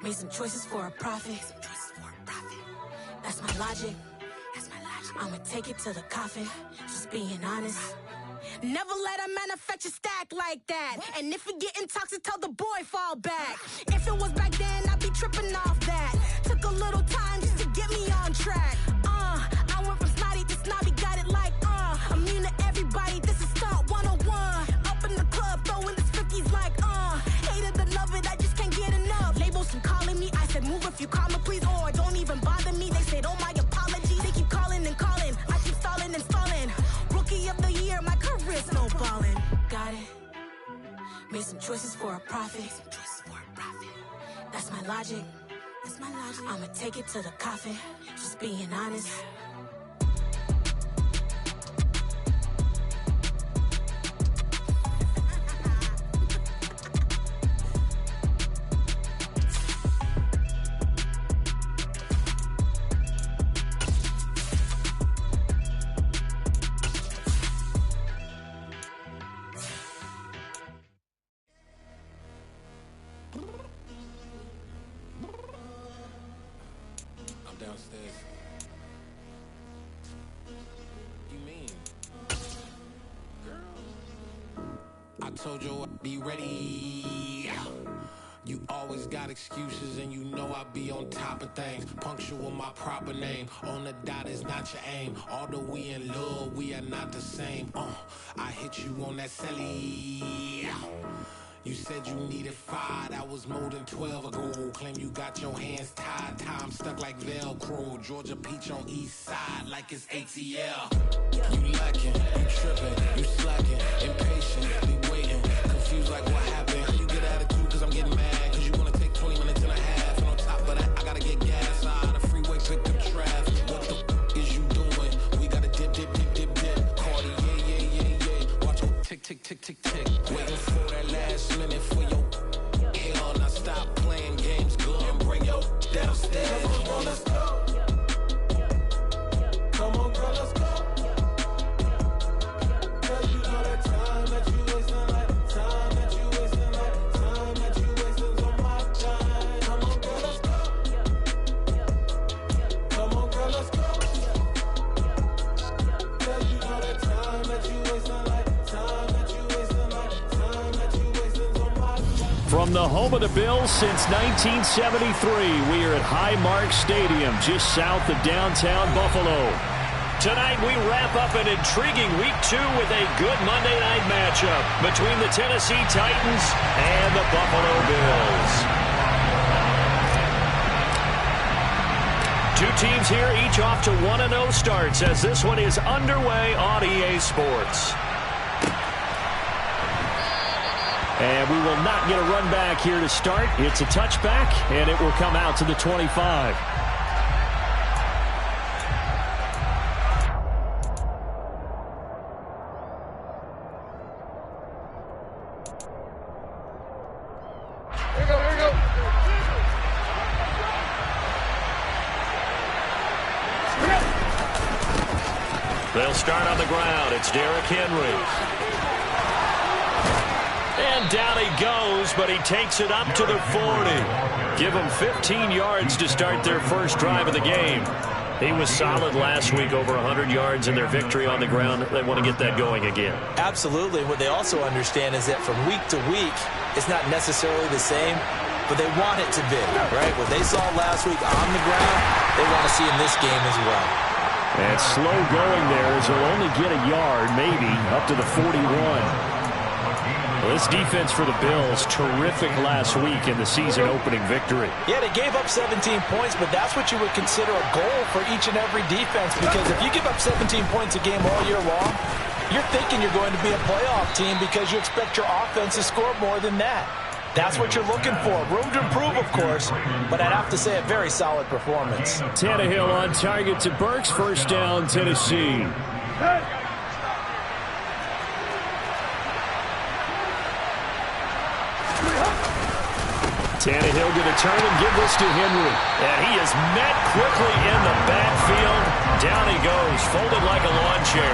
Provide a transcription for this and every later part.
Made some choices for a profit. That's my logic. I'ma take it to the coffin. Just being honest. Never let a manufacture stack like that. And if it getting toxic, tell the boy fall back. If it was back then, I'd be tripping off that. Took a little time just to get me on track. I went from snotty to snobby, got it like immune to everybody, this is stunt 101. Up in the club, throwing this 50s like hate it or love it, I just can't get enough. Labels keep calling me, I said move if you call me please, or don't even bother me. They said oh my apologies, they keep calling and calling, I keep stalling and stalling. Rookie of the year, my career snowballing. Got it. Made some choices for a profit. That's my logic. I'ma take it to the coffin. Just being honest. Downstairs. You mean? Girl, I told you I'd be ready. You always got excuses and you know I be on top of things. Punctual my proper name. On the dot is not your aim. Although we in love, we are not the same. I hit you on that celly. You said you needed 5, that was more than 12 ago. Claim you got your hands tied, time stuck like Velcro. Georgia Peach on east side like it's ATL. You lacking, you tripping, you slacking, impatient, be waiting, confused like what happened. How you get attitude cause I'm getting mad, cause you wanna take 20 minutes and a half. And on top of that, I gotta get gas out of the freeway, pick up traffic. What the is you doing? We gotta dip. Cardi, yeah. Watch your tick. Waiting for that last minute for your hell. Now stop playing games, go and bring your downstairs. Come on, let's go. Come on, girl, let's go. Cause you know that time that you wasting, like time that you wasting, like time that you wasting on my time. Come on, girl, let's go. Come on, girl, let's go. Cause you know that time that you wasting, like time that you wasting, like time that you wasting on my time. From the home of the Bills since 1973, we are at Highmark Stadium, just south of downtown Buffalo. Tonight, we wrap up an intriguing Week 2 with a good Monday night matchup between the Tennessee Titans and the Buffalo Bills. Two teams here, each off to 1-0 starts as this one is underway on EA Sports. And we will not get a run back here to start. It's a touchback, and it will come out to the 25. Here we go. They'll start on the ground. It's Derrick Henry. And down he goes, but he takes it up to the 40. Give them 15 yards to start their first drive of the game. He was solid last week, over 100 yards in their victory on the ground. They want to get that going again. Absolutely. What they also understand is that from week to week, it's not necessarily the same, but they want it to be, right? What they saw last week on the ground, they want to see in this game as well. And slow going there as they'll only get a yard, maybe, up to the 41. Well, this defense for the Bills, terrific last week in the season-opening victory. Yeah, they gave up 17 points, but that's what you would consider a goal for each and every defense, because if you give up 17 points a game all year long, you're thinking you're going to be a playoff team because you expect your offense to score more than that. That's what you're looking for. Room to improve, of course, but I'd have to say a very solid performance. Tannehill on target to Burks. First down, Tennessee. Tannehill going to turn and give this to Henry. And he is met quickly in the backfield. Down he goes, folded like a lawn chair.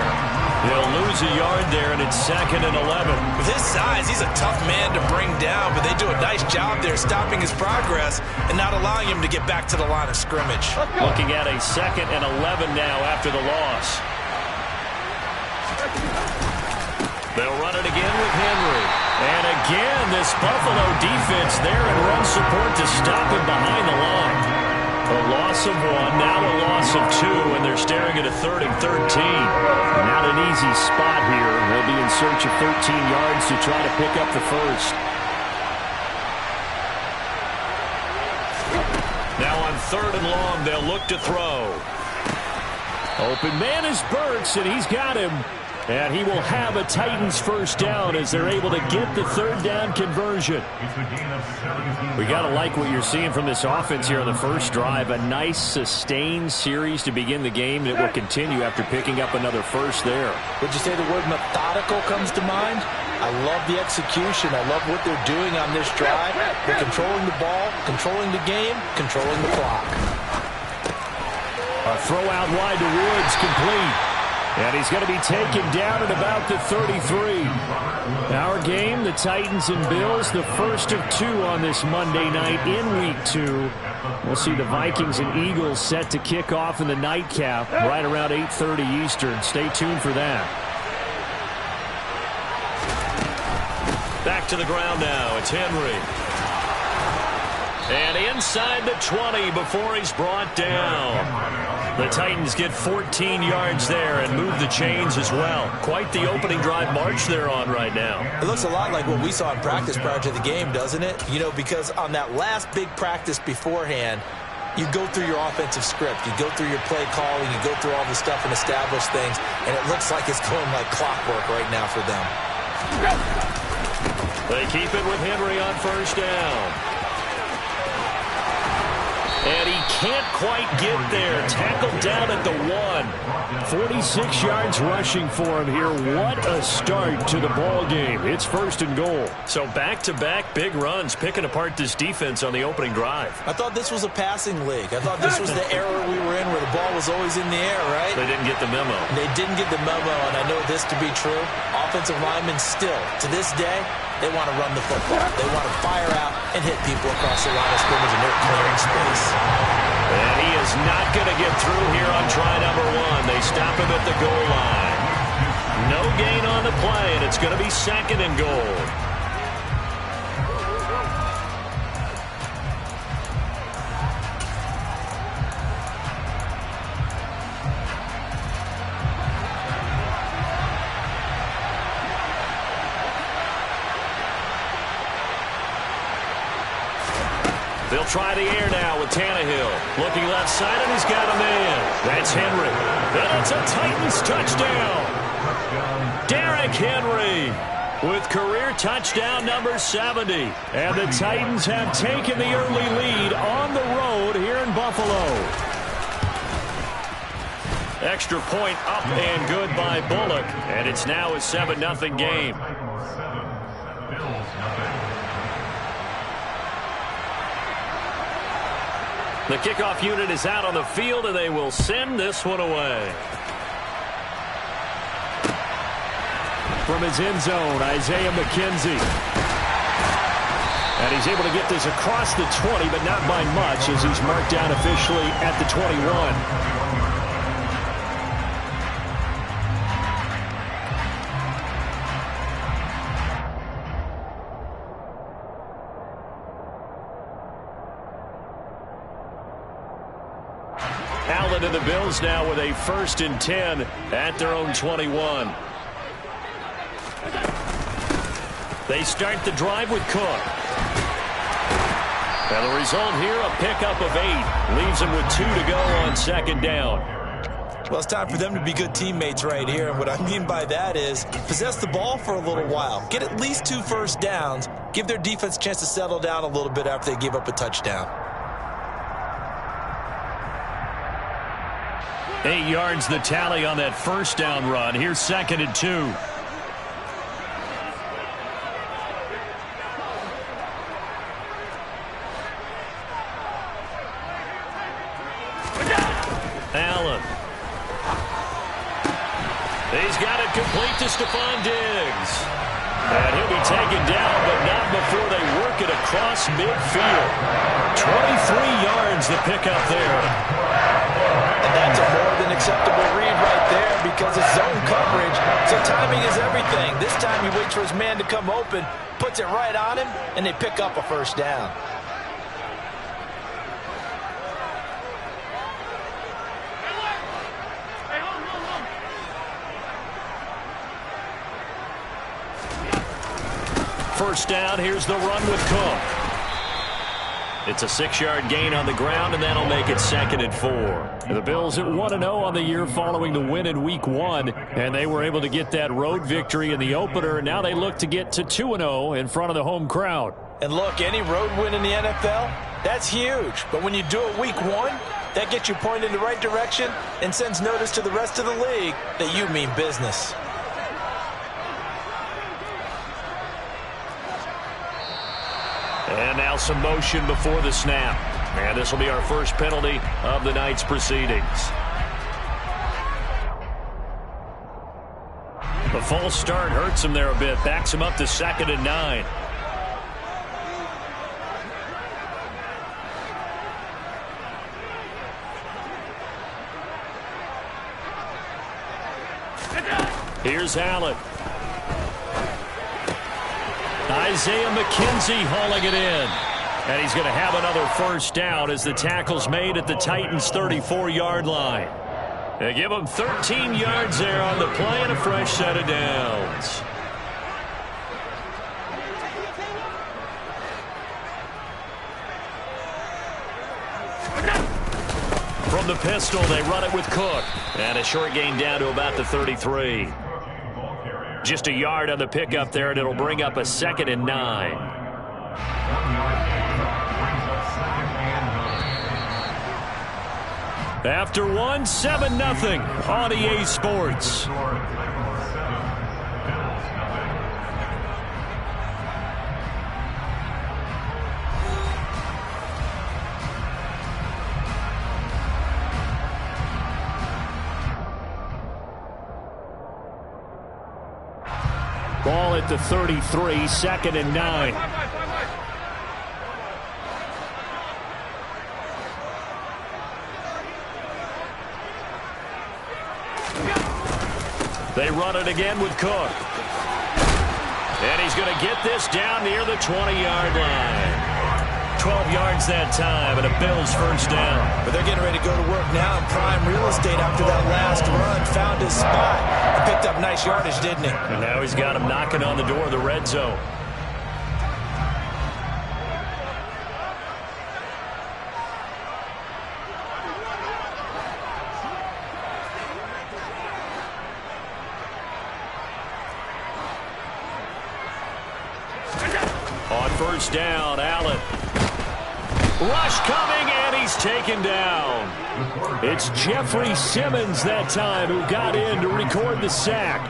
They'll lose a yard there, and it's 2nd and 11. With his size, he's a tough man to bring down, but they do a nice job there stopping his progress and not allowing him to get back to the line of scrimmage. Looking at a 2nd and 11 now after the loss. They'll run it again with Henry. And again, this Buffalo defense there in run support to stop him behind the line. A loss of 1, now a loss of 2, and they're staring at a 3rd and 13. Not an easy spot here. They'll be in search of 13 yards to try to pick up the first. Now on 3rd and long, they'll look to throw. Open man is Burks, and he's got him. And he will have a Titans first down as they're able to get the 3rd down conversion. We got to like what you're seeing from this offense here on the first drive. A nice, sustained series to begin the game, and it will continue after picking up another first there. Would you say the word methodical comes to mind? I love the execution. I love what they're doing on this drive. They're controlling the ball, controlling the game, controlling the clock. A throw out wide to Woods, complete. And he's going to be taken down at about the 33. Our game, the Titans and Bills, the first of 2 on this Monday night in Week 2. We'll see the Vikings and Eagles set to kick off in the nightcap right around 8:30 Eastern. Stay tuned for that. Back to the ground now. It's Henry. And inside the 20 before he's brought down. The Titans get 14 yards there and move the chains as well. Quite the opening drive march they're on right now. It looks a lot like what we saw in practice prior to the game, doesn't it? You know, because on that last big practice beforehand, you go through your offensive script. You go through your play calling. You go through all the stuff and establish things. And it looks like it's going like clockwork right now for them. They keep it with Henry on first down. And he can't quite get there. Tackled down at the 1. 46 yards rushing for him here. What a start to the ball game. It's 1st and goal. So back-to-back big runs, picking apart this defense on the opening drive. I thought this was a passing league. I thought this was the era we were in where the ball was always in the air, right? They didn't get the memo. They didn't get the memo, and I know this to be true. Offensive linemen still, to this day, they want to run the football. They want to fire out and hit people across the line of scrimmage, and they're clearing space. And he is not going to get through here on try number 1. They stop him at the goal line. No gain on the play, and it's going to be 2nd and goal. They'll try the air now with Tannehill. Looking left side, and he's got a man. That's Henry. And it's a Titans touchdown. Derrick Henry with career touchdown number 70. And the Titans have taken the early lead on the road here in Buffalo. Extra point up and good by Bullock. And it's now a 7-0 game. The kickoff unit is out on the field, and they will send this one away. From his end zone, Isaiah McKenzie. And he's able to get this across the 20, but not by much, as he's marked down officially at the 21. Allen and the Bills now with a 1st and 10 at their own 21. They start the drive with Cook. And the result here, a pickup of 8. Leaves them with 2 to go on 2nd down. Well, it's time for them to be good teammates right here. And what I mean by that is possess the ball for a little while. Get at least 2 first downs. Give their defense a chance to settle down a little bit after they give up a touchdown. 8 yards the tally on that first down run. Here's 2nd and 2. He's got it complete to Stephon Diggs. And he'll be taken down, but not before they work it across midfield. 23 yards to pick up there. And that's a more than acceptable read right there because it's zone coverage, so timing is everything. This time he waits for his man to come open, puts it right on him, and they pick up a first down. First down, here's the run with Cook. It's a 6-yard gain on the ground, and that'll make it 2nd and 4. The Bills at 1-0 on the year following the win in Week 1, and they were able to get that road victory in the opener. Now they look to get to 2-0 in front of the home crowd. And look, any road win in the NFL, that's huge. But when you do it Week 1, that gets you pointed in the right direction and sends notice to the rest of the league that you mean business. And now some motion before the snap. And this will be our first penalty of the night's proceedings. The false start hurts him there a bit. Backs him up to 2nd and 9. Here's Allen. Isaiah McKenzie hauling it in. And he's going to have another first down as the tackle's made at the Titans' 34-yard line. They give him 13 yards there on the play and a fresh set of downs. From the pistol, they run it with Cook. And a short gain down to about the 33. Just a yard on the pickup there, and it'll bring up a 2nd and 9. After 1, 7-0 on EA Sports. Ball at the 33, 2nd and 9. They run it again with Cook. And he's going to get this down near the 20-yard line. 12 yards that time, and a Bills first down. But they're getting ready to go to work now in prime real estate after that last run. Found his spot. He picked up nice yardage, didn't he? And now he's got him knocking on the door of the red zone. On first down, Allen. Rush coming, and he's taken down. It's Jeffrey Simmons that time who got in to record the sack.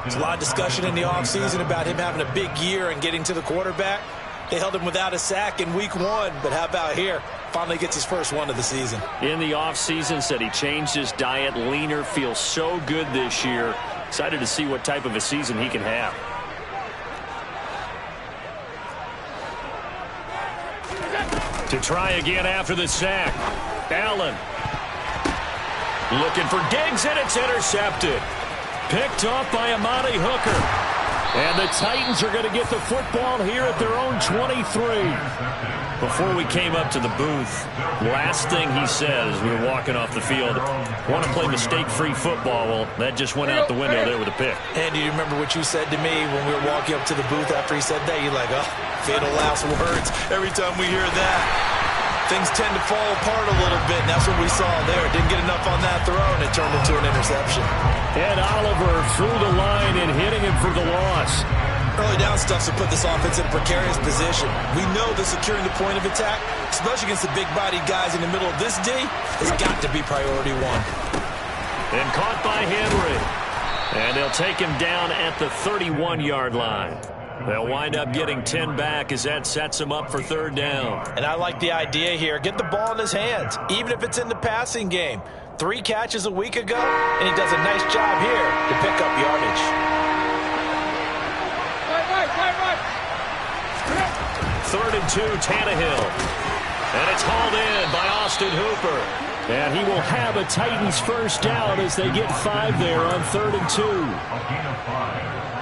There's a lot of discussion in the offseason about him having a big year and getting to the quarterback. They held him without a sack in Week 1, but how about here? Finally gets his first one of the season. In the offseason, said he changed his diet, leaner, feels so good this year. Excited to see what type of a season he can have. To try again after the sack. Allen. Looking for Diggs, and it's intercepted. Picked off by Amani Hooker. And the Titans are going to get the football here at their own 23. Before we came up to the booth, last thing he said as we were walking off the field, want to play mistake-free football. Well, that just went out the window there with a pick. And do you remember what you said to me when we were walking up to the booth after he said that? You're like, oh, fatal last words. Every time we hear that, things tend to fall apart a little bit, and that's what we saw there. Didn't get enough on that throw, and it turned into an interception. Ed Oliver through the line and hitting him for the loss. Early down stuff to put this offense in a precarious position. We know that securing the point of attack, especially against the big-bodied guys in the middle of this D, has got to be priority one. And caught by Henry. And they'll take him down at the 31-yard line. They'll wind up getting 10 back as that sets him up for third down. And I like the idea here. Get the ball in his hands, even if it's in the passing game. 3 catches a week ago, and he does a nice job here to pick up yardage. Third and 2, Tannehill. And it's hauled in by Austin Hooper. And he will have a Titans first down as they get 5 there on 3rd and 2.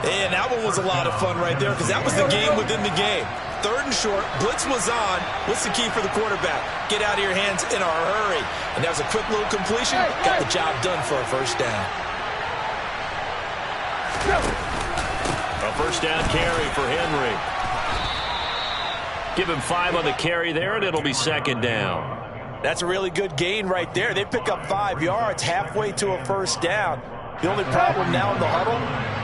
And that one was a lot of fun right there because that was the game within the game. 3rd and short, blitz was on. What's the key for the quarterback? Get out of your hands in a hurry. And that was a quick little completion. Got the job done for a first down. A first down carry for Henry. Give him 5 on the carry there, and it'll be 2nd down. That's a really good gain right there. They pick up 5 yards halfway to a first down. The only problem now in the huddle,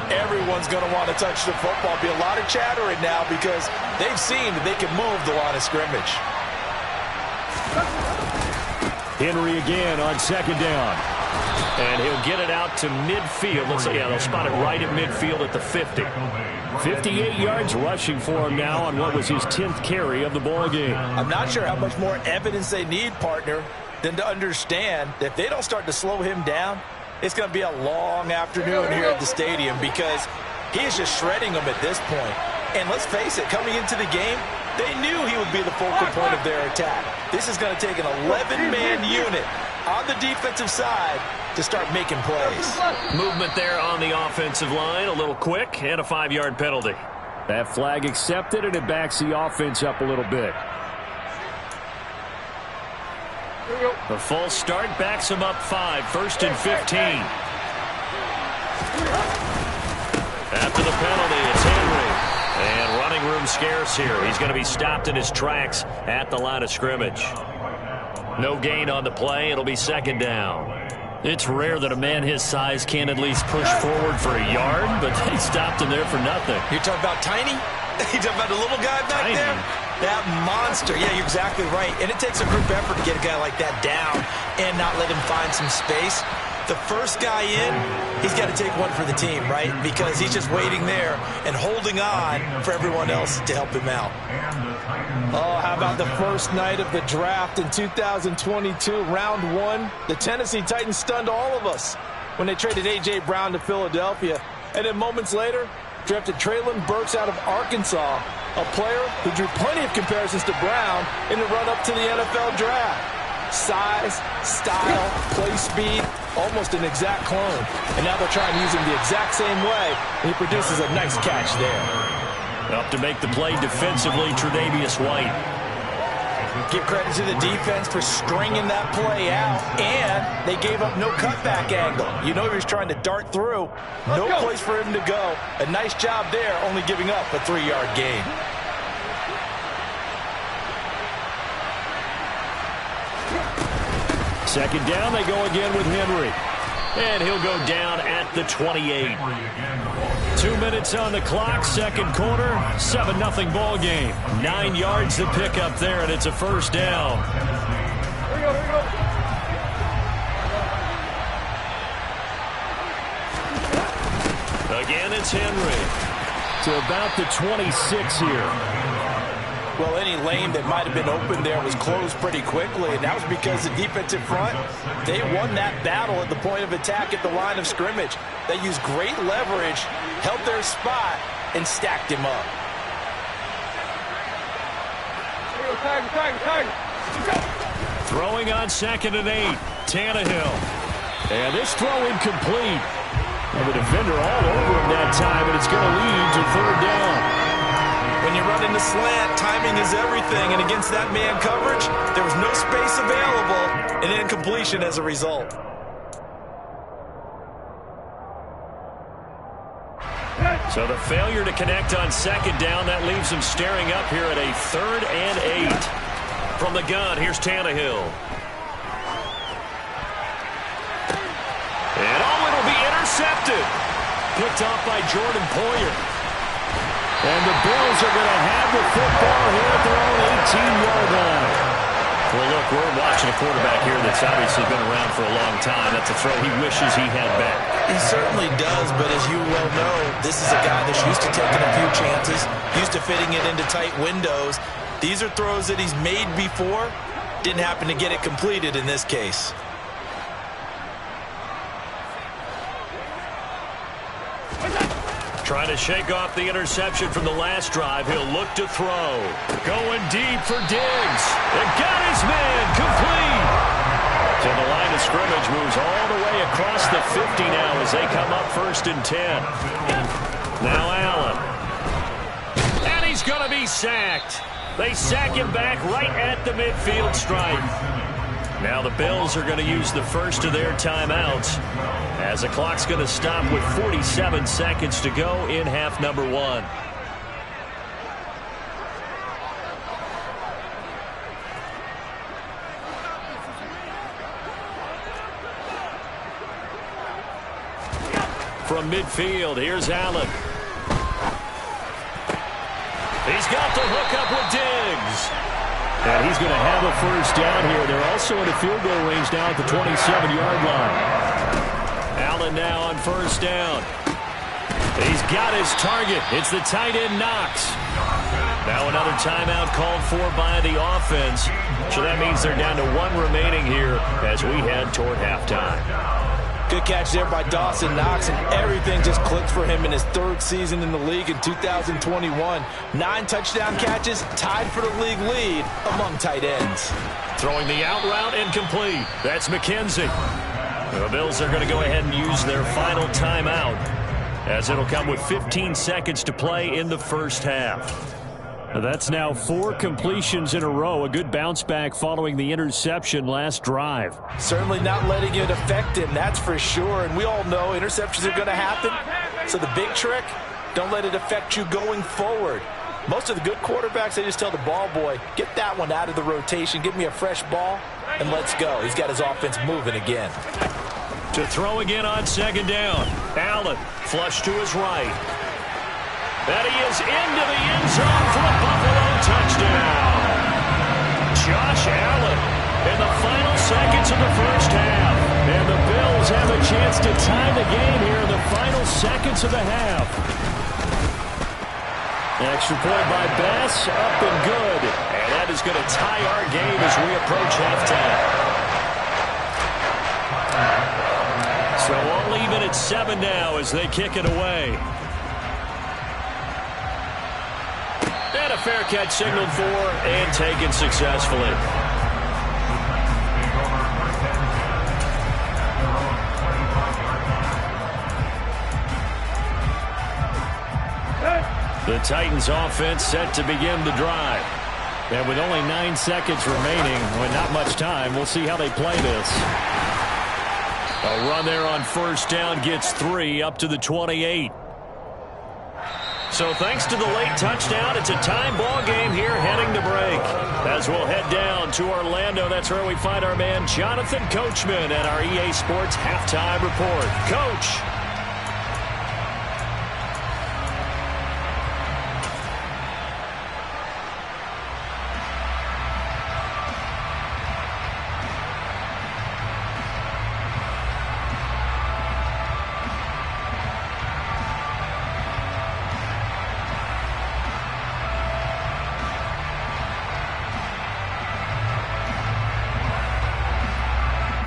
everyone's going to want to touch the football. Be a lot of chattering now because they've seen that they can move the line of scrimmage. Henry again on 2nd down. And he'll get it out to midfield. Let's see, yeah, they'll spot it right at midfield at the 50. 58 yards rushing for him now on what was his 10th carry of the ball game. I'm not sure how much more evidence they need, partner, than to understand that if they don't start to slow him down, it's going to be a long afternoon here at the stadium because he is just shredding them at this point. And let's face it, coming into the game, they knew he would be the focal point of their attack. This is going to take an 11-man unit on the defensive side to start making plays. Movement there on the offensive line, a little quick, and a 5-yard penalty. That flag accepted, and it backs the offense up a little bit. The false start backs him up 5, 1st and 15. After the penalty, it's Henry. And running room scarce here. He's going to be stopped in his tracks at the line of scrimmage. No gain on the play. It'll be 2nd down. It's rare that a man his size can at least push forward for a yard, but they stopped him there for nothing. You're talking about Tiny? You're talking about the little guy back Tiny. there? That monster. Yeah, you're exactly right. And it takes a group effort to get a guy like that down and not let him find some space. The first guy in, he's got to take one for the team, right? Because he's just waiting there and holding on for everyone else to help him out. Oh, how about the first night of the draft in 2022, round 1? The Tennessee Titans stunned all of us when they traded A.J. Brown to Philadelphia. And then moments later, drafted Treylon Burks out of Arkansas, a player who drew plenty of comparisons to Brown in the run-up to the NFL draft. Size, style, play speed, almost an exact clone. And now they're trying to use him the exact same way, and he produces a nice catch there. Up to make the play defensively, Tre'Davious White. Give credit to the defense for stringing that play out, and they gave up no cutback angle. You know he was trying to dart through. No place for him to go. A nice job there, only giving up a 3-yard gain. Second down, they go again with Henry. And he'll go down at the 28. 2 minutes on the clock, second quarter, 7-0 ball game. 9 yards to pick up there, and it's a first down. Here we go. Again, it's Henry. To about the 26 here. Well, any lane that might have been open there was closed pretty quickly, and that was because the defensive front, they won that battle at the point of attack at the line of scrimmage. They used great leverage, held their spot, and stacked him up. Throwing on 2nd and 8, Tannehill. And this throw incomplete. And the defender all over him that time, and it's going to lead to 3rd down. When you run into slant, timing is everything, and against that man coverage, there was no space available, and incompletion as a result. So the failure to connect on 2nd down, that leaves him staring up here at a 3rd and 8. From the gun, here's Tannehill. And it'll be intercepted. Picked off by Jordan Poyer. And the Bills are going to have the football here at their own 18-yard line. Well, look, we're watching a quarterback here that's obviously been around for a long time. That's a throw he wishes he had back. He certainly does, but as you well know, this is a guy that's used to taking a few chances, used to fitting it into tight windows. These are throws that he's made before. Didn't happen to get it completed in this case. Trying to shake off the interception from the last drive. He'll look to throw. Going deep for Diggs. They got his man complete. So the line of scrimmage moves all the way across the 50 now as they come up 1st and 10. Now Allen. And he's going to be sacked. They sack him back right at the midfield stripe. Now the Bills are going to use the first of their timeouts as the clock's going to stop with 47 seconds to go in half number 1. From midfield, here's Allen. He's got the hook up with Diggs. And he's going to have a first down here. They're also in a field goal range now at the 27-yard line. Allen now on first down. He's got his target. It's the tight end Knox. Now another timeout called for by the offense. So that means they're down to 1 remaining here as we head toward halftime. Good catch there by Dawson Knox, and everything just clicked for him in his 3rd season in the league in 2021. 9 touchdown catches, tied for the league lead among tight ends. Throwing the out route incomplete. That's McKenzie. The Bills are going to go ahead and use their final timeout as it'll come with 15 seconds to play in the first half. That's now 4 completions in a row. A good bounce back following the interception last drive. Certainly not letting it affect him, that's for sure. And we all know interceptions are going to happen. So the big trick, don't let it affect you going forward. Most of the good quarterbacks, they just tell the ball boy, get that one out of the rotation, give me a fresh ball, and let's go. He's got his offense moving again. To throw again on 2nd down. Allen, flush to his right. And he is into the end zone for a Buffalo touchdown. Josh Allen in the final seconds of the first half. And the Bills have a chance to tie the game here in the final seconds of the half. Extra point by Bass, up and good. And that is going to tie our game as we approach halftime. So all even at 7 now as they kick it away. And a fair catch signaled for and taken successfully. The Titans offense set to begin the drive. And with only 9 seconds remaining, with not much time, we'll see how they play this. A run there on first down gets 3 up to the 28. So thanks to the late touchdown, it's a time ball game here heading to break. As we'll head down to Orlando, that's where we find our man Jonathan Coachman at our EA Sports Halftime Report. Coach.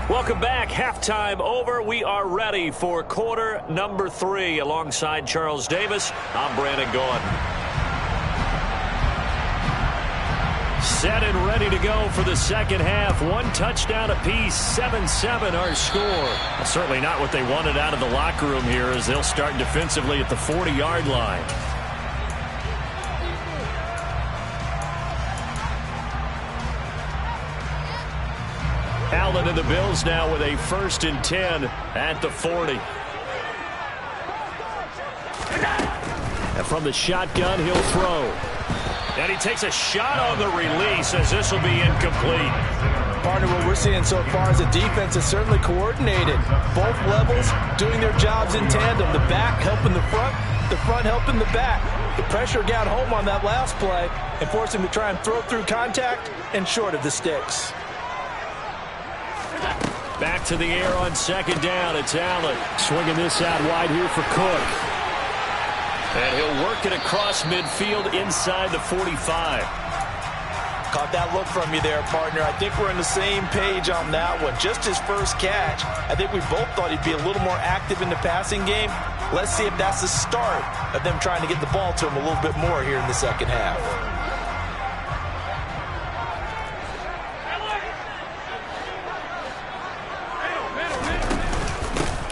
Welcome back. Halftime over. We are ready for quarter number 3. Alongside Charles Davis, I'm Brandon Gaudin. Set and ready to go for the second half. 1 touchdown apiece, 7-7 our score. Well, certainly not what they wanted out of the locker room here as they'll start defensively at the 40-yard line. Allen and the Bills now with a 1st and 10 at the 40. And from the shotgun, he'll throw. And he takes a shot on the release as this will be incomplete. Partner, what we're seeing so far is a defense is certainly coordinated. Both levels doing their jobs in tandem. The back helping the front helping the back. The pressure got home on that last play and forced him to try and throw through contact and short of the sticks. Back to the air on 2nd down. It's Allen swinging this out wide here for Cook. And he'll work it across midfield inside the 45. Caught that look from you there, partner. I think we're on the same page on that one. Just his first catch. I think we both thought he'd be a little more active in the passing game. Let's see if that's the start of them trying to get the ball to him a little bit more here in the second half.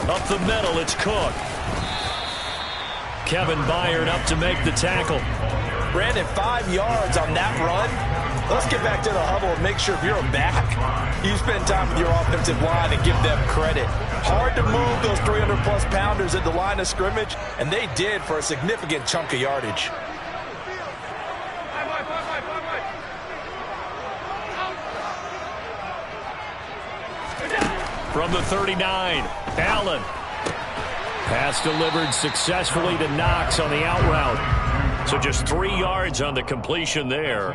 Up the middle, it's Cook. Kevin Byard up to make the tackle. Brandon, 5 yards on that run. Let's get back to the huddle and make sure if you're a back, you spend time with your offensive line and give them credit. Hard to move those 300-plus pounders at the line of scrimmage, and they did for a significant chunk of yardage. From the 39, Allen. Pass delivered successfully to Knox on the out route. So just 3 yards on the completion there.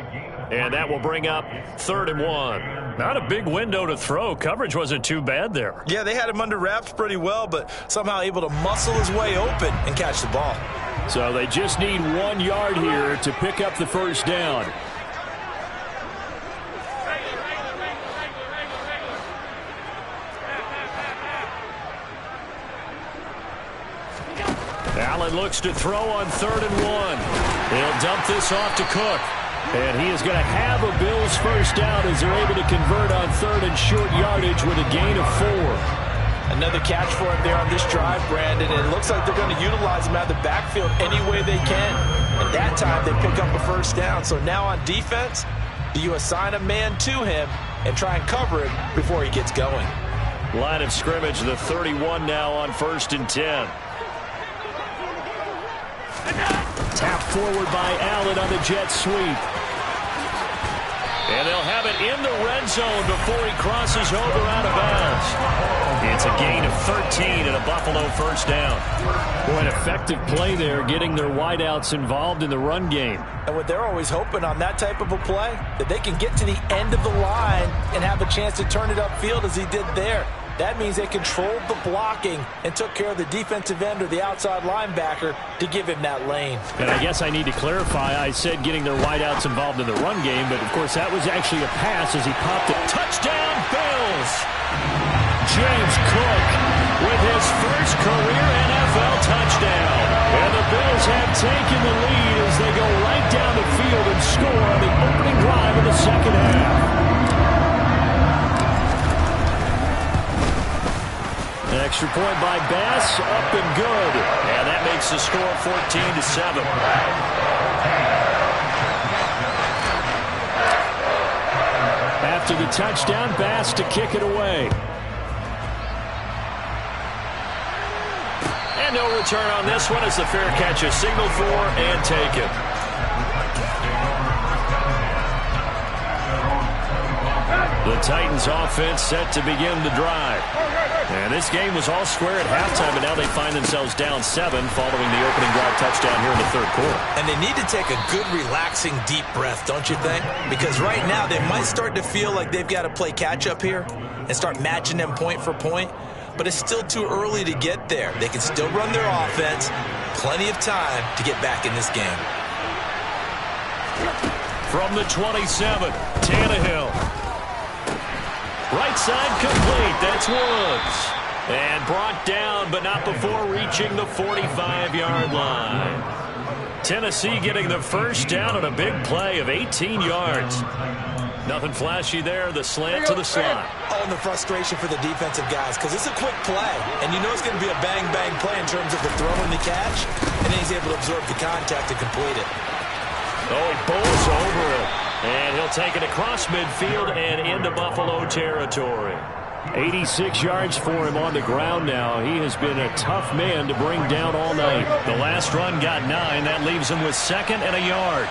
And that will bring up 3rd and 1. Not a big window to throw. Coverage wasn't too bad there. Yeah, they had him under wraps pretty well, but somehow able to muscle his way open and catch the ball. So they just need 1 yard here to pick up the first down. Allen looks to throw on 3rd and 1. He'll dump this off to Cook. And he is going to have a Bills first down as they're able to convert on 3rd and short yardage with a gain of 4. Another catch for him there on this drive, Brandon. And it looks like they're going to utilize him out of the backfield any way they can. And that time they pick up a first down. So now on defense, do you assign a man to him and try and cover him before he gets going? Line of scrimmage, the 31 now on 1st and 10. Tap forward by Allen on the jet sweep. And they'll have it in the red zone before he crosses over out of bounds. It's a gain of 13 and a Buffalo first down. Boy, an effective play there, getting their wideouts involved in the run game. And what they're always hoping on that type of a play, that they can get to the end of the line and have a chance to turn it upfield as he did there. That means they controlled the blocking and took care of the defensive end or the outside linebacker to give him that lane. And I guess I need to clarify, I said getting their wideouts involved in the run game, but of course that was actually a pass as he popped it. Touchdown, Bills! James Cook with his first career NFL touchdown. And the Bills have taken the lead as they go right down the field and score on the opening drive of the second half. Extra point by Bass, up and good. And that makes the score 14-7. After the touchdown, Bass to kick it away. And no return on this one as the fair catch is signaled for and taken. The Titans offense set to begin the drive. And this game was all square at halftime, but now they find themselves down 7 following the opening drive touchdown here in the 3rd quarter. And they need to take a good, relaxing, deep breath, don't you think? Because right now they might start to feel like they've got to play catch-up here and start matching them point for point. But it's still too early to get there. They can still run their offense. Plenty of time to get back in this game. From the 27, Tannehill. Right side complete. That's Woods. And brought down, but not before reaching the 45-yard line. Tennessee getting the first down on a big play of 18 yards. Nothing flashy there. The slant to the slot. Oh, and the frustration for the defensive guys, because it's a quick play. And you know it's going to be a bang-bang play in terms of the throw and the catch. And then he's able to absorb the contact and complete it. Oh, he bowls over it. And he'll take it across midfield and into Buffalo territory. 86 yards for him on the ground now. He has been a tough man to bring down all night. The last run got 9. That leaves him with 2nd and a yard.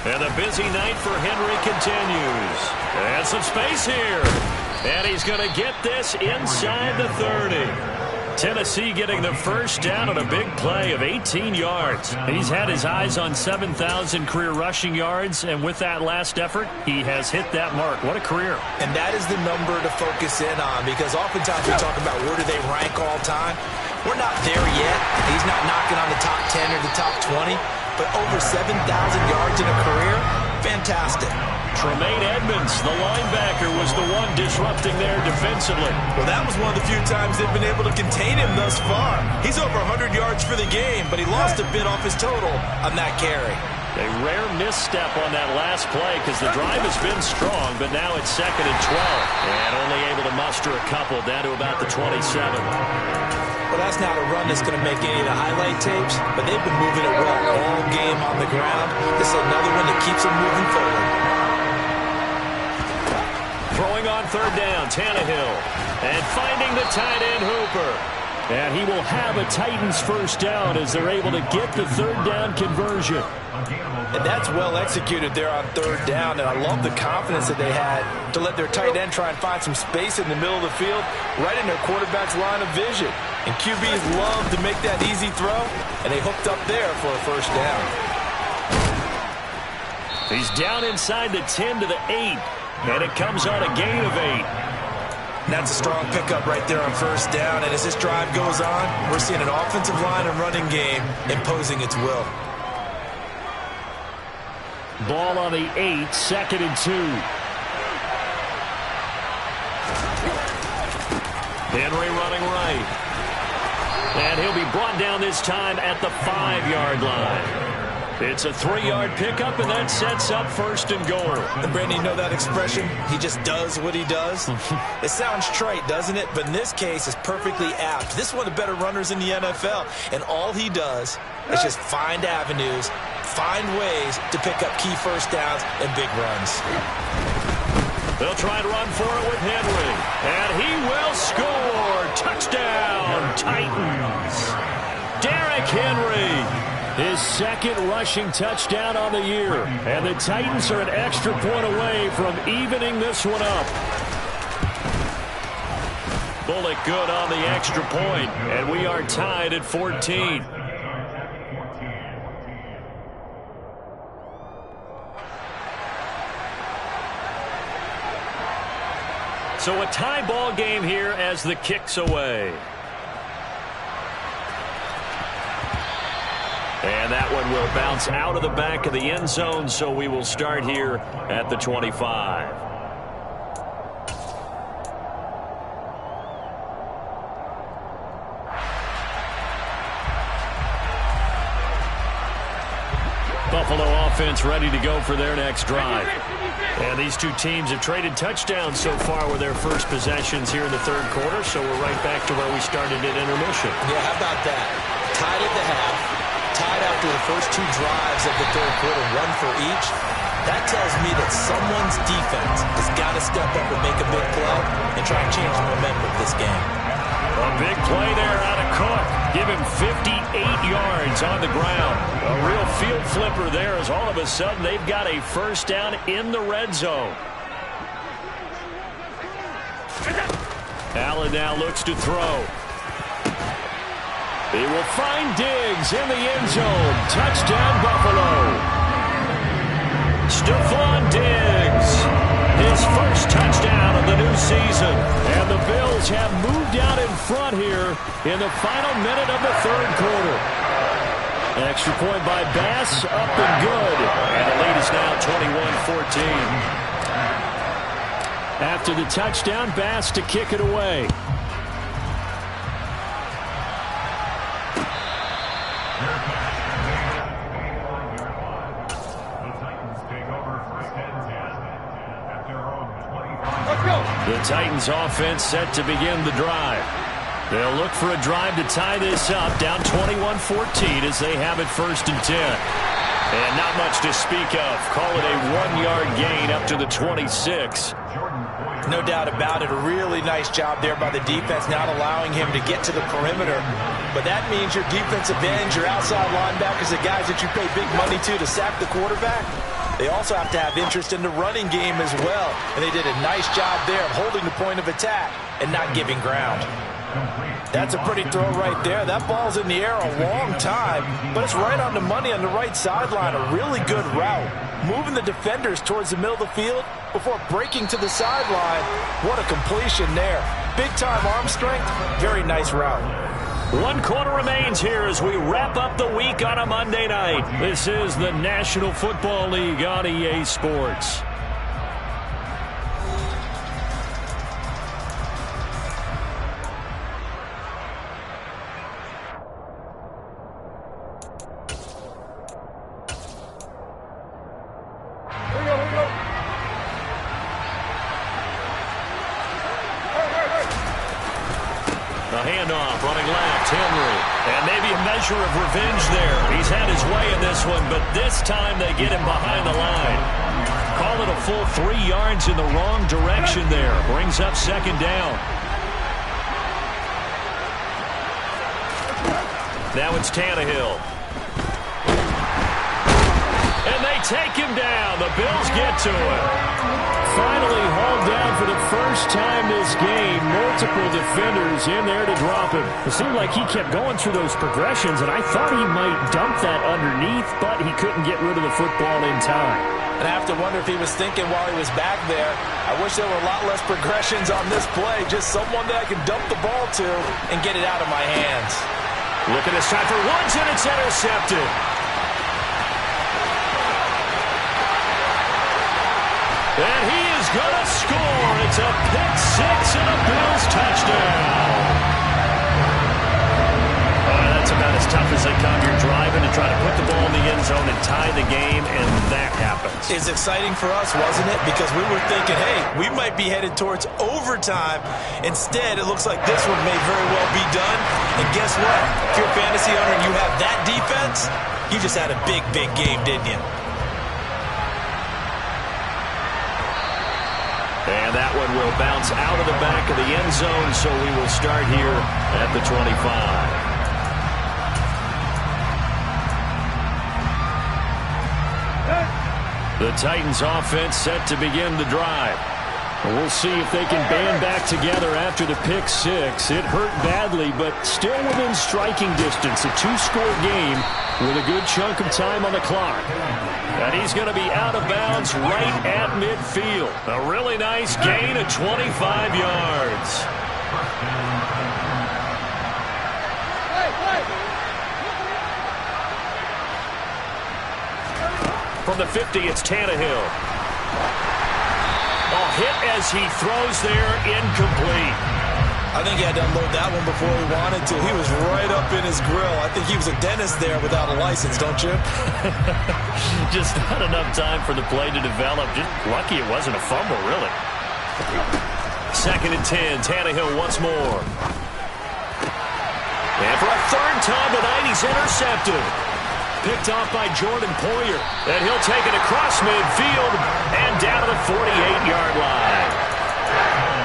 And the busy night for Henry continues. And some space here. And he's going to get this inside the 30. Tennessee getting the first down on a big play of 18 yards. He's had his eyes on 7,000 career rushing yards, and with that last effort, he has hit that mark. What a career. And that is the number to focus in on, because oftentimes we talk about where do they rank all time. We're not there yet. He's not knocking on the top 10 or the top 20, but over 7,000 yards in a career, fantastic. Tremaine Edmunds, the linebacker, was the one disrupting there defensively. Well, that was one of the few times they've been able to contain him thus far. He's over 100 yards for the game, but he lost a bit off his total on that carry. A rare misstep on that last play because the drive has been strong, but now it's 2nd and 12. And only able to muster a couple down to about the 27. Well, that's not a run that's going to make any of the highlight tapes, but they've been moving it well all game on the ground. This is another one that keeps them moving forward. Throwing on 3rd down, Tannehill. And finding the tight end, Hooper. And he will have a Titans first down as they're able to get the 3rd down conversion. And that's well executed there on 3rd down, and I love the confidence that they had to let their tight end try and find some space in the middle of the field, right in their quarterback's line of vision. And QBs love to make that easy throw, and they hooked up there for a first down. He's down inside the 10 to the 8, and it comes on a gain of 8. And that's a strong pickup right there on first down, and as this drive goes on, we're seeing an offensive line and running game imposing its will. Ball on the 8, 2nd and 2. Henry running right. And he'll be brought down this time at the 5-yard line. It's a 3-yard pickup, and that sets up 1st and goal. And Brandon, you know that expression? He just does what he does. It sounds trite, doesn't it? But in this case, it's perfectly apt. This is one of the better runners in the NFL, and all he does is just find avenues, find ways to pick up key first downs and big runs. They'll try to run for it with Henry, and he will score. Touchdown, Titans. Derrick Henry. His 2nd rushing touchdown on the year. And the Titans are an extra point away from evening this one up. Bullock good on the extra point, and we are tied at 14. So a tie ball game here as the kick's away. And that one will bounce out of the back of the end zone, so we will start here at the 25. Buffalo offense ready to go for their next drive. And these two teams have traded touchdowns so far with their first possessions here in the 3rd quarter, so we're right back to where we started at intermission. Yeah, how about that? Tied at the half, tied after the first 2 drives of the 3rd quarter, one for each. That tells me that someone's defense has got to step up and make a big play and try and change the momentum of this game. A big play there out of Cook. Give him 58 yards on the ground. A real field flipper there as all of a sudden they've got a first down in the red zone. Allen now looks to throw. He will find Diggs in the end zone. Touchdown, Buffalo. Stephon Diggs, his first touchdown of the new season. And the Bills have moved out in front here in the final minute of the 3rd quarter. Extra point by Bass, up and good. And the lead is now 21-14. After the touchdown, Bass to kick it away. The Titans offense set to begin the drive. They'll look for a drive to tie this up, down 21-14 as they have it 1st and 10. And not much to speak of. Call it a 1-yard gain up to the 26. No doubt about it. A really nice job there by the defense, not allowing him to get to the perimeter. But that means your defensive ends, your outside linebackers, the guys that you pay big money to sack the quarterback, they also have to have interest in the running game as well. And they did a nice job there of holding the point of attack and not giving ground. That's a pretty throw right there. That ball's in the air a long time, but it's right on the money on the right sideline. A really good route. Moving the defenders towards the middle of the field before breaking to the sideline. What a completion there. Big-time arm strength. Very nice route. 1 quarter remains here as we wrap up the week on a Monday night. This is the National Football League on EA Sports. The handoff, running left, Henry. And maybe a measure of revenge there. He's had his way in this one, but this time they get him behind the line. Call it a full 3 yards in the wrong direction there. Brings up second down. Now it's Tannehill. And they take him down. The Bills get to him. Finally hauled down for the first time this game. Multiple defenders in there to drop him. It seemed like he kept going through those progressions, and I thought he might dump that underneath, but he couldn't get rid of the football in time. And I have to wonder if he was thinking while he was back there, I wish there were a lot less progressions on this play. Just someone that I can dump the ball to and get it out of my hands. Look at this time for Woods, and it's intercepted. And he is going to score. It's a pick six and a Bills touchdown. That's about as tough as they come. You're driving to try to put the ball in the end zone and tie the game, and that happens. It's exciting for us, wasn't it? Because we were thinking, hey, we might be headed towards overtime. Instead, it looks like this one may very well be done. And guess what? If you're a fantasy owner and you have that defense, you just had a big, big game, didn't you? And that one will bounce out of the back of the end zone, so we will start here at the 25. The Titans offense set to begin the drive. We'll see if they can band back together after the pick six. It hurt badly, but still within striking distance. A 2-score game with a good chunk of time on the clock. And he's going to be out of bounds right at midfield. A really nice gain of 25 yards. From the 50, it's Tannehill. Hit as he throws there, incomplete. I think he had to unload that one before he wanted to. He was right up in his grill. I think he was a dentist there without a license, don't you? Just not enough time for the play to develop. Just lucky it wasn't a fumble, really. 2nd and 10, Tannehill once more. And for a third time tonight, he's intercepted. Picked off by Jordan Poyer. And he'll take it across midfield and down to the 48-yard line.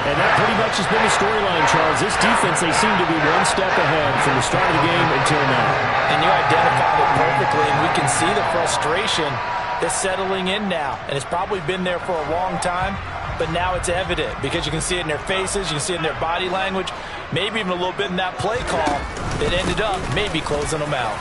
And that pretty much has been the storyline, Charles. This defense, they seem to be one step ahead from the start of the game until now. And you identified it perfectly, and we can see the frustration that's settling in now. And it's probably been there for a long time, but now it's evident because you can see it in their faces, you can see it in their body language, maybe even a little bit in that play call that ended up maybe closing them out.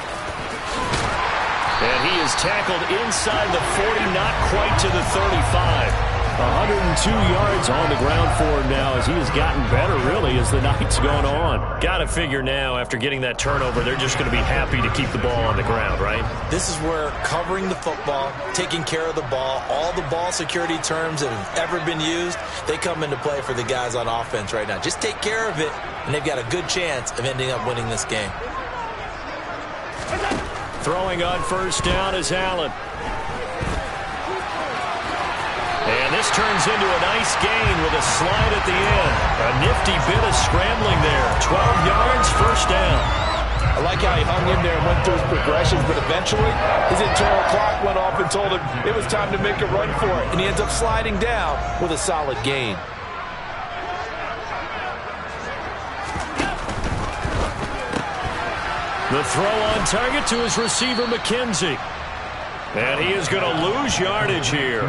And he is tackled inside the 40, not quite to the 35. 102 yards on the ground for him now as he has gotten better, really, as the night's gone on. Got to figure now, after getting that turnover, they're just going to be happy to keep the ball on the ground, right? This is where covering the football, taking care of the ball, all the ball security terms that have ever been used, they come into play for the guys on offense right now. Just take care of it, and they've got a good chance of ending up winning this game. Throwing on first down is Allen. And this turns into a nice gain with a slide at the end. A nifty bit of scrambling there. 12 yards, first down. I like how he hung in there and went through his progressions, but eventually his internal clock went off and told him it was time to make a run for it. And he ends up sliding down with a solid gain. The throw on target to his receiver, McKenzie. And he is going to lose yardage here.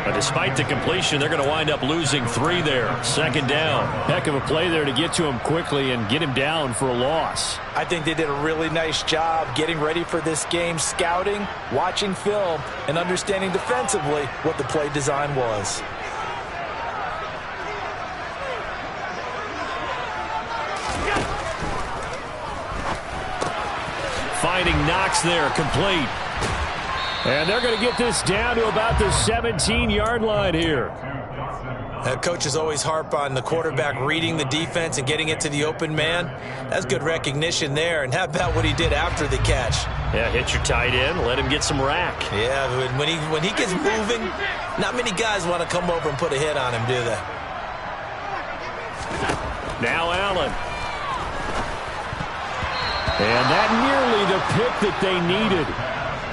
But despite the completion, they're going to wind up losing 3 there. 2nd down. Heck of a play there to get to him quickly and get him down for a loss. I think they did a really nice job getting ready for this game, scouting, watching film, and understanding defensively what the play design was. Finding Knox there, complete. And they're going to get this down to about the 17-yard line here. Coaches always harp on the quarterback reading the defense and getting it to the open man. That's good recognition there. And how about what he did after the catch? Yeah, hit your tight end, let him get some rack. Yeah, when he gets moving, not many guys want to come over and put a hit on him, do they? Now Allen. And that nearly the pick that they needed.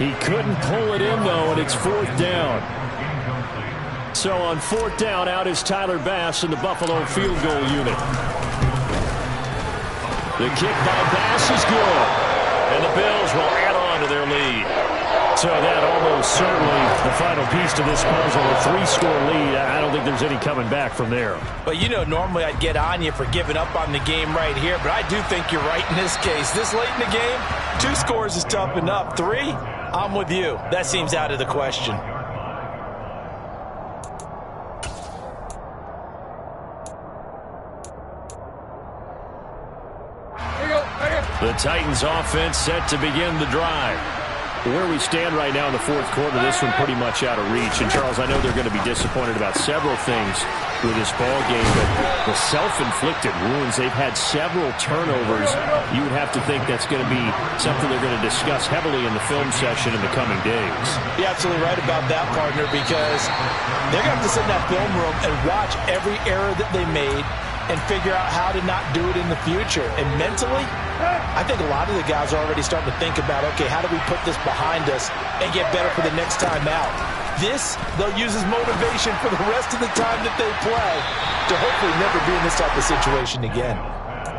He couldn't pull it in, though, and it's 4th down. So on 4th down, out is Tyler Bass in the Buffalo field goal unit. The kick by Bass is good. And the Bills will add on to their lead. So that almost certainly the final piece to this puzzle. A 3-score lead. I don't think there's any coming back from there. But, you know, normally I'd get on you for giving up on the game right here. But I do think you're right in this case. This late in the game, 2 scores is tough enough. 3, I'm with you. That seems out of the question. The Titans offense set to begin the drive. Where we stand right now in the 4th quarter, this one pretty much out of reach. And, Charles, I know they're going to be disappointed about several things with this ball game, but the self-inflicted wounds, they've had several turnovers. You would have to think that's going to be something they're going to discuss heavily in the film session in the coming days. You're absolutely right about that, partner, because they're going to have to sit in that film room and watch every error that they made and figure out how to not do it in the future. And mentally, I think a lot of the guys are already starting to think about, okay, how do we put this behind us and get better for the next time out? This, they'll use as motivation for the rest of the time that they play to hopefully never be in this type of situation again.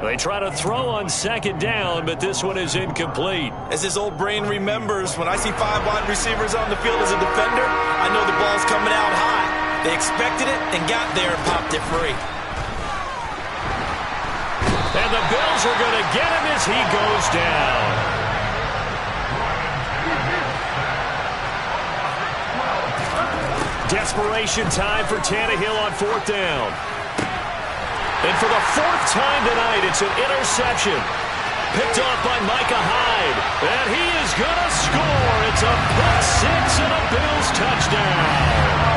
They try to throw on 2nd down, but this one is incomplete. As his old brain remembers, when I see 5 wide receivers on the field as a defender, I know the ball's coming out high. They expected it and got there and popped it free. And the Bills are going to get him as he goes down. Desperation time for Tannehill on 4th down. And for the 4th time tonight, it's an interception. Picked off by Micah Hyde. And he is going to score. It's a pick 6 and a Bills touchdown.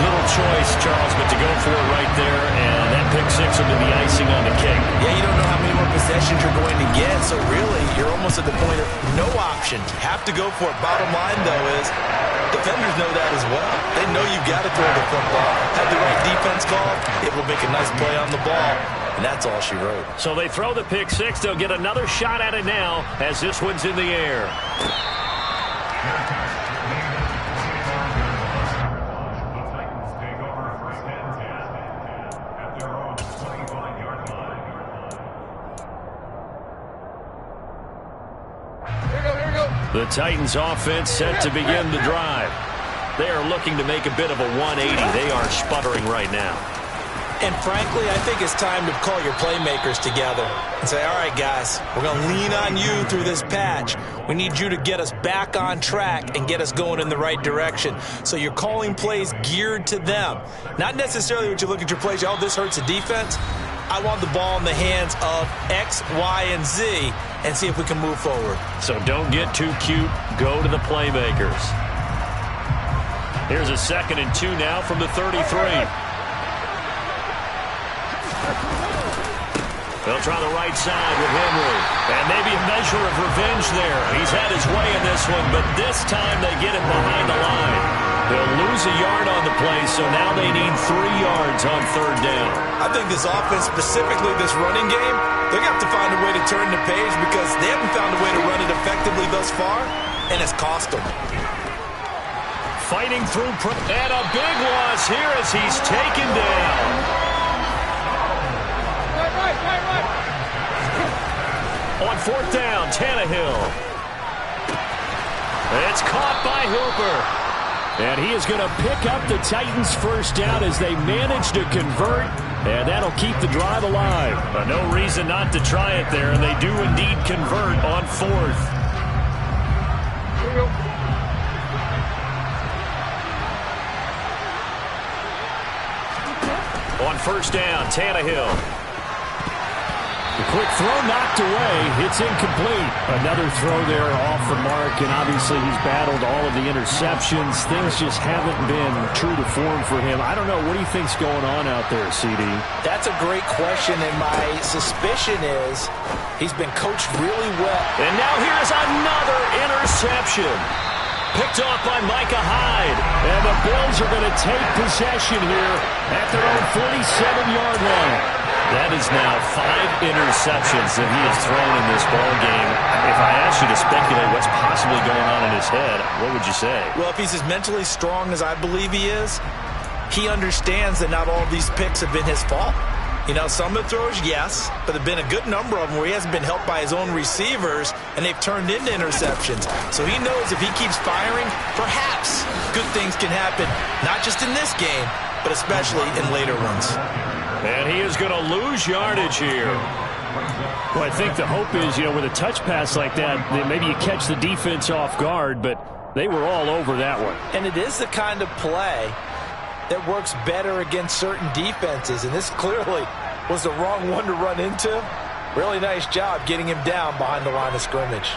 Little choice, Charles, but to go for it right there, and that pick 6 will be the icing on the cake. Yeah, you don't know how many more possessions you're going to get, so really, you're almost at the point of no options. Have to go for it. Bottom line, though, is defenders know that as well. They know you've got to throw the football. Have the right defense call, it will make a nice play on the ball, and that's all she wrote. So they throw the pick 6. They'll get another shot at it now as this one's in the air. The Titans offense set to begin the drive. They are looking to make a bit of a 180. They are sputtering right now. And frankly, I think it's time to call your playmakers together and say, all right, guys, we're going to lean on you through this patch. We need you to get us back on track and get us going in the right direction. So you're calling plays geared to them. Not necessarily what you look at your plays, oh, this hurts the defense. I want the ball in the hands of X, Y, and Z and see if we can move forward. So don't get too cute. Go to the playmakers. Here's a 2nd and 2 now from the 33. They'll try the right side with Henry. And maybe a measure of revenge there. He's had his way in this one, but this time they get him behind the line. They'll lose a yard on the play, so now they need 3 yards on 3rd down. I think this offense, specifically this running game, they're going to have to find a way to turn the page because they haven't found a way to run it effectively thus far, and it's cost them. Fighting through, and a big loss here as he's taken down. Right. On 4th down, Tannehill. It's caught by Hooper. And he is going to pick up the Titans' 1st down as they manage to convert, and that'll keep the drive alive. But no reason not to try it there, and they do indeed convert on 4th. On 1st down, Tannehill. The quick throw knocked away. It's incomplete. Another throw there off the mark, and obviously he's battled all of the interceptions. Things just haven't been true to form for him. I don't know. What do you think's going on out there, CD? That's a great question, and my suspicion is he's been coached really well. And now here's another interception. Picked off by Micah Hyde. And the Bills are going to take possession here at their own 47-yard line. That is now 5 interceptions that he has thrown in this ball game. If I asked you to speculate what's possibly going on in his head, what would you say? Well, if he's as mentally strong as I believe he is, he understands that not all of these picks have been his fault. You know, some of the throws, yes, but there have been a good number of them where he hasn't been helped by his own receivers, and they've turned into interceptions. So he knows if he keeps firing, perhaps good things can happen, not just in this game, but especially in later ones. And he is going to lose yardage here. Well, I think the hope is, you know, with a touch pass like that maybe you catch the defense off guard, but they were all over that one. And it is the kind of play that works better against certain defenses, and this clearly was the wrong one to run into. Really nice job getting him down behind the line of scrimmage.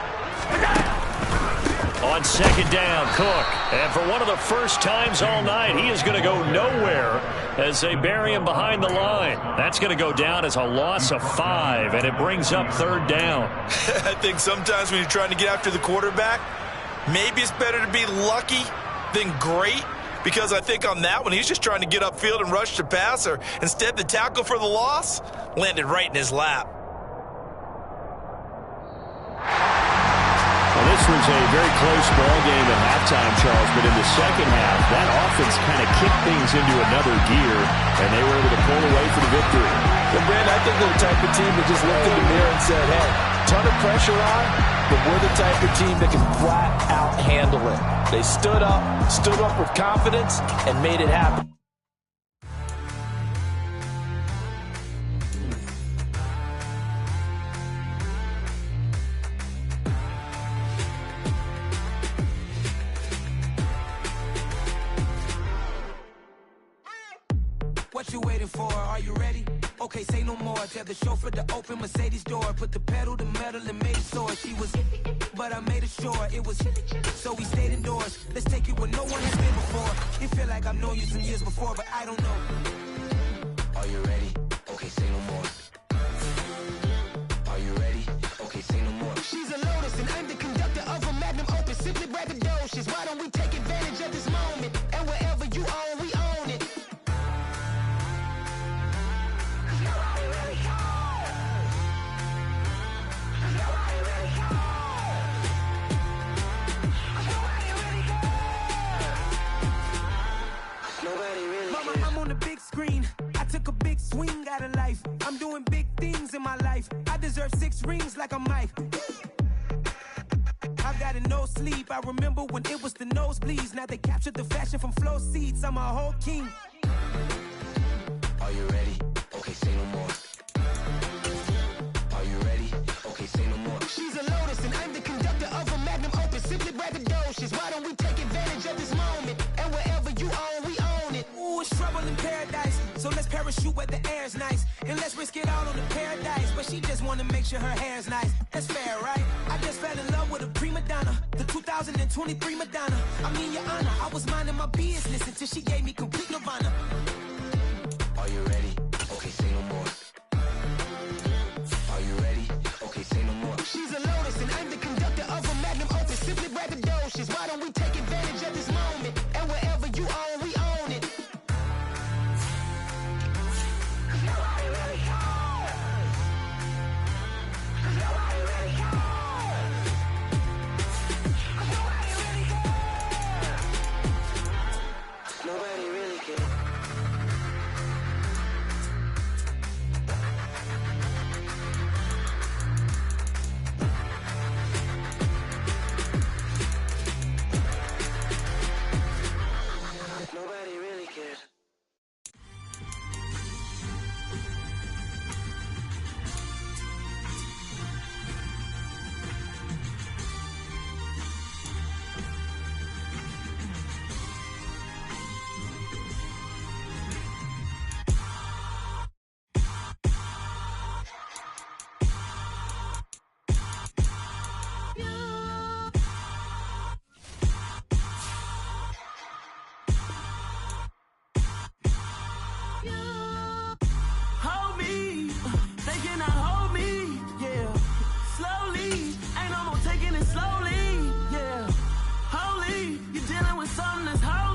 On second down, Cook. And for one of the first times all night, he is going to go nowhere as they bury him behind the line. That's going to go down as a loss of 5, and it brings up third down. I think sometimes when you're trying to get after the quarterback, maybe it's better to be lucky than great, because I think on that one, he's just trying to get upfield and rush the passer. Instead, the tackle for the loss landed right in his lap. Well, this was a very close ball game at halftime, Charles, but in the second half, that offense kind of kicked things into another gear, and they were able to pull away for the victory. Well, Brandon, I think they're the type of team that just looked in the mirror and said, hey, ton of pressure on, but we're the type of team that can flat out handle it. They stood up with confidence, and made it happen. What you waiting for? Are you ready? Okay, say no more. Tell the chauffeur to open Mercedes door. Put the pedal to metal and made sure she was, but I made it sure it was. So we stayed indoors. Let's take it where no one has been before. It feel like I've known you some years before, but I don't know. Are you ready? Okay, say no more. Are you ready? Okay, say no more. She's a Lotus and I'm the conductor of a magnum opus. Simply braggadocious. Why don't we take advantage of this moment? And wherever you own, we own it. I'm on the big screen. I took a big swing out of life. I'm doing big things in my life. I deserve 6 rings like I'm Mike. I've got no sleep. I remember when it was the nosebleeds. Now they captured the fashion from flow seats. I'm a whole king. Are you ready? Okay, say no more. Are you ready? Okay, say no more. She's a Lotus and I'm the conductor of a magnum opus. Simply braggadocious. Why don't we take advantage of this moment? And wherever you own, we own it. Ooh, it's trouble in paradise. So let's parachute where the air's nice. And let's risk it all on the paradise. But she just wanna make sure her hair's nice. That's fair, right? I just fell in love with a prima donna. The 2023 Madonna. I mean, your honor, I was minding my business until she gave me complete nirvana. Are you ready? Okay, say no more. Are you ready? Okay, say no more. She's a Lotus and I'm the conductor of a magnum opus. Simply braggadocious. Why don't we take advantage of this moment? And wherever you own, we own it. Nobody really cares. Nobody really cares. Hold me, they cannot hold me, yeah. Slowly, ain't no more taking it slowly, yeah. Holy, you're dealing with something that's holy.